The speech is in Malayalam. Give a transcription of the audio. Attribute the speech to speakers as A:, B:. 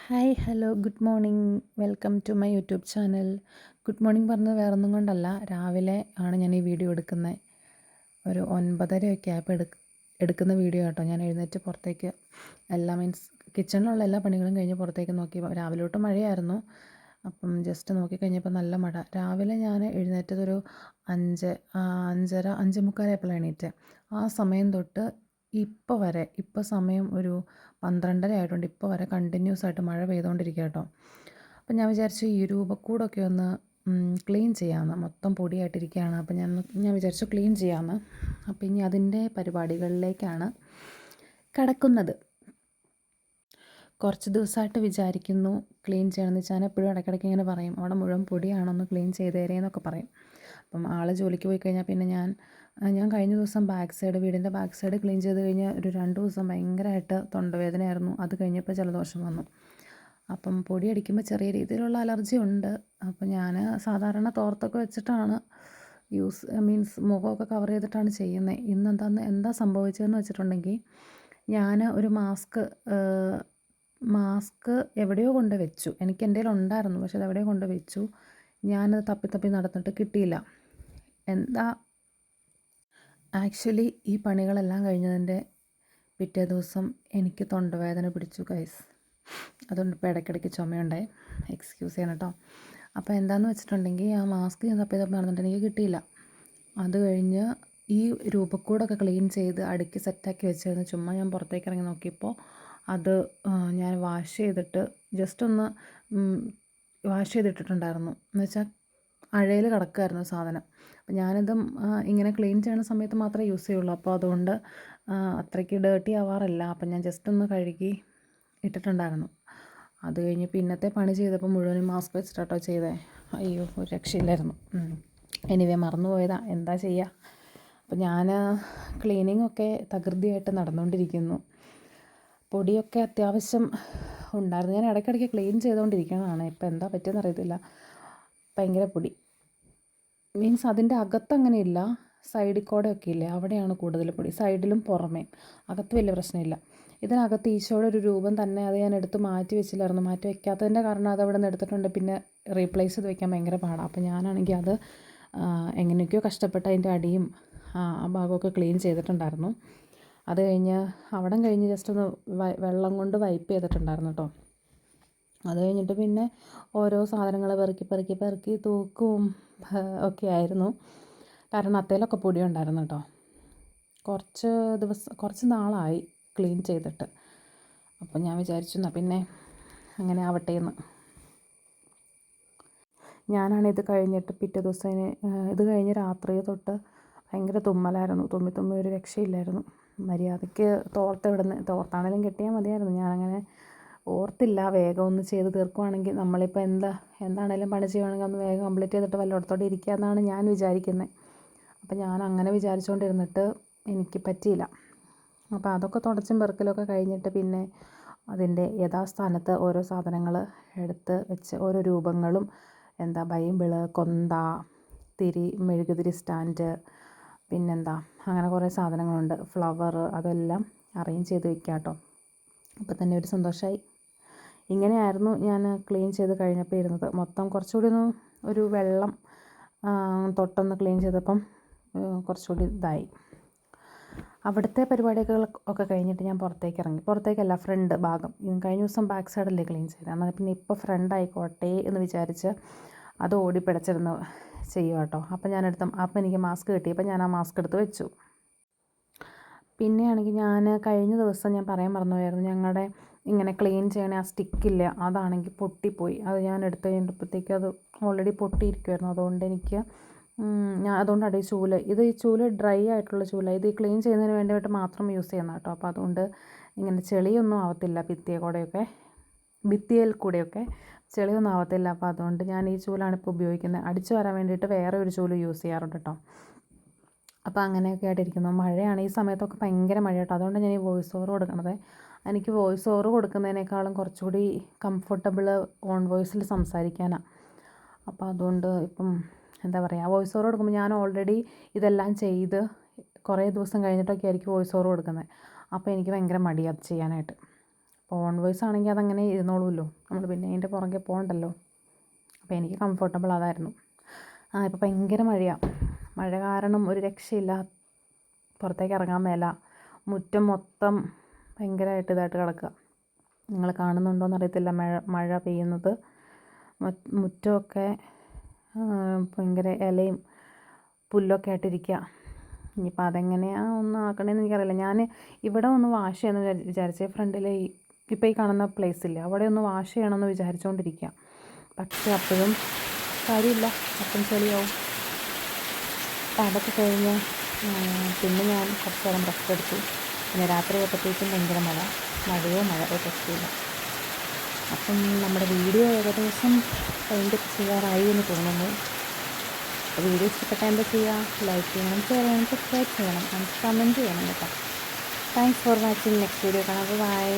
A: Hi hello good morning welcome to my YouTube channel. Good morning പറഞ്ഞത് വേറൊന്നും കൊണ്ടല്ല, രാവിലെ ആണ് ഞാൻ ഈ വീഡിയോ എടുക്കുന്നത്. ഒരു 9:30 ആയപ്പോൾ എടുക്കുന്ന വീഡിയോ കേട്ടോ. ഞാൻ എഴുന്നേറ്റ് പുറത്തേക്ക് മീൻസ് കിച്ചണിലുള്ള എല്ലാ പണികളും കഴിഞ്ഞ് പുറത്തേക്ക് നോക്കി. രാവിലെ തൊട്ട് മഴയായിരുന്നു. അപ്പം ജസ്റ്റ് നോക്കിക്കഴിഞ്ഞപ്പോൾ നല്ല മഴ. രാവിലെ ഞാൻ എഴുന്നേറ്റതൊരു 5:30 5:45 എണീറ്റ്. ആ സമയം തൊട്ട് ഇപ്പോൾ സമയം ഒരു 12:30 ആയിട്ടുണ്ട്. ഇപ്പോൾ വരെ കണ്ടിന്യൂസ് ആയിട്ട് മഴ പെയ്തുകൊണ്ടിരിക്കുക കേട്ടോ. അപ്പം ഞാൻ വിചാരിച്ചു ഈ രൂപക്കൂടൊക്കെ ഒന്ന് ക്ലീൻ ചെയ്യാമെന്ന്. മൊത്തം പൊടിയായിട്ടിരിക്കുകയാണ്. അപ്പം ഞാൻ വിചാരിച്ചു ക്ലീൻ ചെയ്യാമെന്ന്. അപ്പം ഇനി അതിൻ്റെ പരിപാടികളിലേക്കാണ് കടക്കുന്നത്. കുറച്ച് ദിവസമായിട്ട് വിചാരിക്കുന്നു ക്ലീൻ ചെയ്യണമെന്ന് വെച്ചാൽ എപ്പോഴും ഇടയ്ക്കിടയ്ക്ക് ഇങ്ങനെ പറയും, അവിടെ മുഴുവൻ പൊടിയാണൊന്ന് ക്ലീൻ ചെയ്ത് തരേന്നൊക്കെ പറയും. അപ്പം ആൾ ജോലിക്ക് പോയി കഴിഞ്ഞാൽ പിന്നെ ഞാൻ കഴിഞ്ഞ ദിവസം വീടിൻ്റെ ബാക്ക് സൈഡ് ക്ലീൻ ചെയ്ത് കഴിഞ്ഞ് ഒരു 2 ദിവസം ഭയങ്കരമായിട്ട് തൊണ്ടവേദനയായിരുന്നു. അത് കഴിഞ്ഞപ്പോൾ ജലദോഷം വന്നു. അപ്പം പൊടി അടിക്കുമ്പോൾ ചെറിയ രീതിയിലുള്ള അലർജി ഉണ്ട്. അപ്പം ഞാൻ സാധാരണ തോർത്തൊക്കെ വെച്ചിട്ടാണ് മീൻസ് മുഖമൊക്കെ കവർ ചെയ്തിട്ടാണ് ചെയ്യുന്നത്. എന്താ സംഭവിച്ചതെന്ന് വെച്ചിട്ടുണ്ടെങ്കിൽ, ഞാൻ ഒരു മാസ്ക് എവിടെയോ കൊണ്ട് വെച്ചു. എനിക്ക് എൻ്റെ കയ്യിൽ ഉണ്ടായിരുന്നു, പക്ഷെ അത് എവിടെയോ കൊണ്ട് വെച്ചു. ഞാനത് തപ്പി നടന്നിട്ട് കിട്ടിയില്ല. ആക്ച്വലി ഈ പണികളെല്ലാം കഴിഞ്ഞതിൻ്റെ പിറ്റേ ദിവസം എനിക്ക് തൊണ്ടവേദന പിടിച്ചു ഗൈസ്. അതുകൊണ്ട് ഇപ്പോൾ ഇടയ്ക്കിടയ്ക്ക് ചുമയുണ്ടേ, എക്സ്ക്യൂസ് ചെയ്യണം കേട്ടോ. അപ്പോൾ എന്താണെന്ന് വെച്ചിട്ടുണ്ടെങ്കിൽ, ആ മാസ്ക് ഞാൻ തപ്പി നടന്നിട്ട് എനിക്ക് കിട്ടിയില്ല. അത് കഴിഞ്ഞ് ഈ രൂപക്കൂടൊക്കെ ക്ലീൻ ചെയ്ത് അടുക്കി സെറ്റാക്കി വെച്ചിരുന്നു. ചുമ്മാ ഞാൻ പുറത്തേക്ക് ഇറങ്ങി നോക്കിയപ്പോൾ അത് ഞാൻ വാഷ് ചെയ്തിട്ട് ജസ്റ്റ് ഒന്ന് വാഷ് ചെയ്തിട്ടിട്ടുണ്ടായിരുന്നു. എന്ന് വെച്ചാൽ അഴയിൽ കിടക്കുമായിരുന്നു സാധനം. അപ്പം ഞാനിത് ഇങ്ങനെ ക്ലീൻ ചെയ്യുന്ന സമയത്ത് മാത്രമേ യൂസ് ചെയ്യുള്ളൂ. അപ്പോൾ അതുകൊണ്ട് അത്രയ്ക്ക് ഡേർട്ടി ആവാറില്ല. അപ്പം ഞാൻ ജസ്റ്റ് ഒന്ന് കഴുകി ഇട്ടിട്ടുണ്ടായിരുന്നു. അത് കഴിഞ്ഞ് പിന്നത്തെ പണി ചെയ്തപ്പോൾ മുഴുവനും മാസ്ക് വെച്ചിട്ടോ ചെയ്തേ. അയ്യോ, ഒരു രക്ഷയില്ലായിരുന്നു. എനിവേ മറന്നുപോയതാ, എന്താ ചെയ്യുക. അപ്പം ഞാൻ ക്ലീനിങ്ങൊക്കെ തകൃതിയായിട്ട് നടന്നുകൊണ്ടിരിക്കുന്നു. പൊടിയൊക്കെ അത്യാവശ്യം ഉണ്ടായിരുന്നു. ഞാൻ ഇടയ്ക്കിടയ്ക്ക് ക്ലീൻ ചെയ്തുകൊണ്ടിരിക്കുന്നതാണ്. ഇപ്പം എന്താ പറ്റിയെന്ന് അറിയത്തില്ല, ഭയങ്കര പൊടി. മീൻസ് അതിൻ്റെ അകത്തങ്ങനെയില്ല, സൈഡിൽ കൂടെ ഒക്കെ ഇല്ലേ, അവിടെയാണ് കൂടുതൽ പൊടി. സൈഡിലും പുറമേ, അകത്ത് വലിയ പ്രശ്നമില്ല. ഇതിനകത്ത് ഈശോയുടെ ഒരു രൂപം തന്നെ, അത് ഞാൻ എടുത്ത് മാറ്റി വെച്ചില്ലായിരുന്നു. മാറ്റി വെക്കാത്തതിൻ്റെ കാരണം അത് അവിടെ നിന്ന് എടുത്തിട്ടുണ്ട്. പിന്നെ റീപ്ലേസ് ചെയ്ത് വെക്കാൻ ഭയങ്കര പാടാണ്. അപ്പോൾ ഞാനാണെങ്കിൽ അത് എങ്ങനെയൊക്കെയോ കഷ്ടപ്പെട്ട് അതിൻ്റെ അടിയും ആ ഭാഗമൊക്കെ ക്ലീൻ ചെയ്തിട്ടുണ്ടായിരുന്നു. അത് കഴിഞ്ഞ് അവിടം കഴിഞ്ഞ് ജസ്റ്റ് ഒന്ന് വെള്ളം കൊണ്ട് വൈപ്പ് ചെയ്തിട്ടുണ്ടായിരുന്നു കേട്ടോ. അത് കഴിഞ്ഞിട്ട് പിന്നെ ഓരോ സാധനങ്ങൾ പെറുക്കി തൂക്കും ഒക്കെ ആയിരുന്നു. കാരണം അത്തേലൊക്കെ പൊടി ഉണ്ടായിരുന്നു കേട്ടോ. കുറച്ച് നാളായി ക്ലീൻ ചെയ്തിട്ട്. അപ്പം ഞാൻ വിചാരിച്ചു എന്നാൽ പിന്നെ അങ്ങനെ ആവട്ടെ എന്ന്. ഞാനാണ് ഇത് കഴിഞ്ഞിട്ട് പിറ്റേ ദിവസം ഇത് കഴിഞ്ഞ് രാത്രി തൊട്ട് ഭയങ്കര തുമ്മലായിരുന്നു. തുമ്മി ഒരു രക്ഷയില്ലായിരുന്നു. മര്യാദയ്ക്ക് തോർത്താണെങ്കിലും കെട്ടിയാൽ മതിയായിരുന്നു. ഞാനങ്ങനെ ഓർത്തില്ല. വേഗം ഒന്ന് ചെയ്ത് തീർക്കുവാണെങ്കിൽ, നമ്മളിപ്പോൾ എന്താണേലും പണി ചെയ്യുവാണെങ്കിൽ ഒന്ന് വേഗം കംപ്ലീറ്റ് ചെയ്തിട്ട് വല്ലയിടത്തോടെ ഇരിക്കുക എന്നാണ് ഞാൻ വിചാരിക്കുന്നത്. അപ്പം ഞാൻ അങ്ങനെ വിചാരിച്ചുകൊണ്ടിരുന്നിട്ട് എനിക്ക് പറ്റിയില്ല. അപ്പോൾ അതൊക്കെ തുടച്ചും പെറുക്കലൊക്കെ കഴിഞ്ഞിട്ട് പിന്നെ അതിൻ്റെ യഥാസ്ഥാനത്ത് ഓരോ സാധനങ്ങൾ എടുത്ത് വെച്ച്, ഓരോ രൂപങ്ങളും ബൈബിള്, കൊന്ത, മെഴുകുതിരി സ്റ്റാൻഡ്, പിന്നെന്താ അങ്ങനെ കുറേ സാധനങ്ങളുണ്ട്, ഫ്ലവർ, അതെല്ലാം അറേഞ്ച് ചെയ്ത് വെക്കാം കേട്ടോ. അപ്പോൾ തന്നെ ഒരു സന്തോഷമായി. ഇങ്ങനെയായിരുന്നു ഞാൻ ക്ലീൻ ചെയ്ത് കഴിഞ്ഞപ്പോൾ ഇരുന്നത്. മൊത്തം കുറച്ചുകൂടി ഒരു വെള്ളം തൊട്ടൊന്ന് ക്ലീൻ ചെയ്തപ്പം കുറച്ചുകൂടി ഇതായി. അവിടുത്തെ പരിപാടികളൊക്കെ കഴിഞ്ഞിട്ട് ഞാൻ പുറത്തേക്കല്ല, ഫ്രണ്ട് ഭാഗം. കഴിഞ്ഞ ദിവസം ബാക്ക് സൈഡല്ലേ ക്ലീൻ ചെയ്തത്, എന്നാൽ പിന്നെ ഇപ്പോൾ ഫ്രണ്ട് ആയിക്കോട്ടെ എന്ന് വിചാരിച്ച് അത് ഓടിപ്പിടച്ചിരുന്ന് ചെയ്യുക കേട്ടോ. അപ്പം എനിക്ക് മാസ്ക് കിട്ടിയപ്പോൾ ഞാൻ ആ മാസ്ക് എടുത്ത് വെച്ചു. പിന്നെയാണെങ്കിൽ ഞാൻ കഴിഞ്ഞ ദിവസം ഞാൻ പറയാൻ മറന്നുപോയായിരുന്നു, ഞങ്ങളുടെ ഇങ്ങനെ ക്ലീൻ ചെയ്യണ ആ സ്റ്റിക്കില്ല, അതാണെങ്കിൽ പൊട്ടിപ്പോയി. അത് ഞാൻ എടുത്ത് കഴിഞ്ഞപ്പോഴത്തേക്ക് അത് ഓൾറെഡി പൊട്ടിയിരിക്കുമായിരുന്നു. അതുകൊണ്ടാണ് ഈ ചൂല് ഡ്രൈ ആയിട്ടുള്ള ചൂല. ഇത് ക്ലീൻ ചെയ്യുന്നതിന് വേണ്ടിയിട്ട് മാത്രം യൂസ് ചെയ്യുന്ന കേട്ടോ. അപ്പോൾ അതുകൊണ്ട് ഇങ്ങനെ ചെളിയൊന്നും ആവത്തില്ല. ഭിത്തിയിൽ കൂടെയൊക്കെ ചെളിയൊന്നും ആവത്തില്ല. അപ്പോൾ അതുകൊണ്ട് ഞാൻ ഈ ചൂലാണ് ഇപ്പോൾ ഉപയോഗിക്കുന്നത്. അടിച്ചു വരാൻ വേണ്ടിയിട്ട് വേറെ ഒരു ചൂല് യൂസ് ചെയ്യാറുണ്ട് കേട്ടോ. അപ്പോൾ അങ്ങനെയൊക്കെ ആയിട്ടിരിക്കുന്നു. മഴയാണ് ഈ സമയത്തൊക്കെ, ഭയങ്കര മഴ കേട്ടോ. അതുകൊണ്ട് ഞാൻ ഈ വോയിസ് ഓവർ കൊടുക്കണത്. എനിക്ക് വോയിസ് ഓവർ കൊടുക്കുന്നതിനേക്കാളും കുറച്ചുകൂടി കംഫർട്ടബിൾ ഓൺ വോയിസിൽ സംസാരിക്കാനാണ്. അപ്പോൾ അതുകൊണ്ട് ഇപ്പം എന്താ പറയുക, വോയിസ് ഓവർ കൊടുക്കുമ്പോൾ ഞാൻ ഓൾറെഡി ഇതെല്ലാം ചെയ്ത് കുറേ ദിവസം കഴിഞ്ഞിട്ടൊക്കെ ആയിരിക്കും വോയിസ് ഓവർ കൊടുക്കുന്നത്. അപ്പോൾ എനിക്ക് ഭയങ്കര മടിയാണ് അത് ചെയ്യാനായിട്ട്. അപ്പോൾ ഓൺ വോയിസ് ആണെങ്കിൽ അതങ്ങനെ ഇരുന്നോളൂല്ലോ, നമ്മൾ പിന്നെ അതിൻ്റെ പുറകെ പോകണ്ടല്ലോ. അപ്പോൾ എനിക്ക് കംഫർട്ടബിൾ അതായിരുന്നു. ഇപ്പോൾ ഭയങ്കര മഴയാണ്. മഴ കാരണം ഒരു രക്ഷയില്ല, പുറത്തേക്ക് ഇറങ്ങാൻ മേല. മുറ്റം മൊത്തം ഭയങ്കരമായിട്ട് ഇതായിട്ട് കിടക്കുക. നിങ്ങൾ കാണുന്നുണ്ടോയെന്ന് അറിയത്തില്ല മഴ പെയ്യുന്നത്. മുറ്റമൊക്കെ ഭയങ്കര ഇലയും പുല്ലൊക്കെ ആയിട്ടിരിക്കുക. ഇനിയിപ്പോൾ അതെങ്ങനെയാണ് ഒന്ന് ആക്കണമെന്ന് എനിക്കറിയില്ല. ഞാൻ ഇവിടെ ഒന്ന് വാഷ് ചെയ്യണമെന്ന് വിചാരിച്ചേ, ഫ്രണ്ടിൽ ഇപ്പോൾ ഈ കാണുന്ന പ്ലേസില്ല, അവിടെ ഒന്ന് വാഷ് ചെയ്യണമെന്ന് വിചാരിച്ചുകൊണ്ടിരിക്കുക. പക്ഷേ അപ്പോഴും കാര്യമില്ല, അപ്പം ചെളിയാവും. അപ്പം അതൊക്കെ കഴിഞ്ഞ് പിന്നെ ഞാൻ കുറച്ച് നേരം റെസ്റ്റ് എടുത്തു. പിന്നെ രാത്രി ആയപ്പോഴത്തേക്കും ഭയങ്കര മഴ ഒരു രക്ഷയില്ല. അപ്പം നമ്മുടെ വീഡിയോ ഏകദേശം അതിൻ്റെ ചെയ്യാറായി എന്ന് തോന്നുന്നു. വീഡിയോ ഇഷ്ടപ്പെട്ടാൽ എന്താ ചെയ്യുക? ലൈക്ക് ചെയ്യണം, ഷെയർ ചെയ്യണം, സബ്സ്ക്രൈബ് ചെയ്യണം, കമൻറ്റ് ചെയ്യണം കേട്ടോ. Thanks for watching. Next video കാണാം. ബൈ.